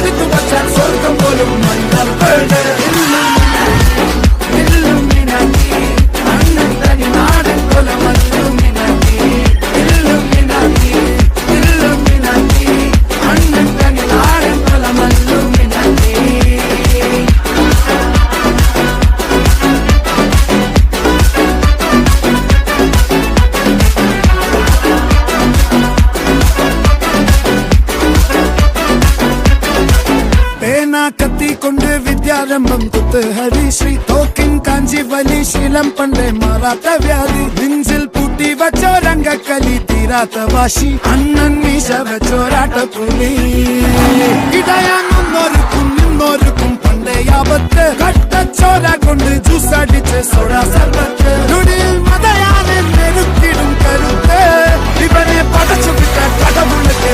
എടുത്തു വച്ചാൽ സ്വർഗം പോലും മണ്ണപ്പേട് കത്തി കൊണ്ട് വിദ്യാരംഭം കുത്ത് ഹരിശ്രീ തോക്കിൻ കാഞ്ചി വലി ശീലം പണ്ടേ മാറാത്ത വ്യാധി നെഞ്ചിൽ പൂട്ടി വച്ചോരംഗക്കലി തീരാത്ത വാശി അണ്ണൻ മീശ വെച്ചോരാട്ടപ്പുലി ഇടയാങ്ങുന്നോർക്കും നിന്നോർക്കും പണ്ടേ ആപത്ത് കട്ടച്ചോര കൊണ്ട് ജ്യൂസ് അടിച്ച് സോഡ സർബത്ത്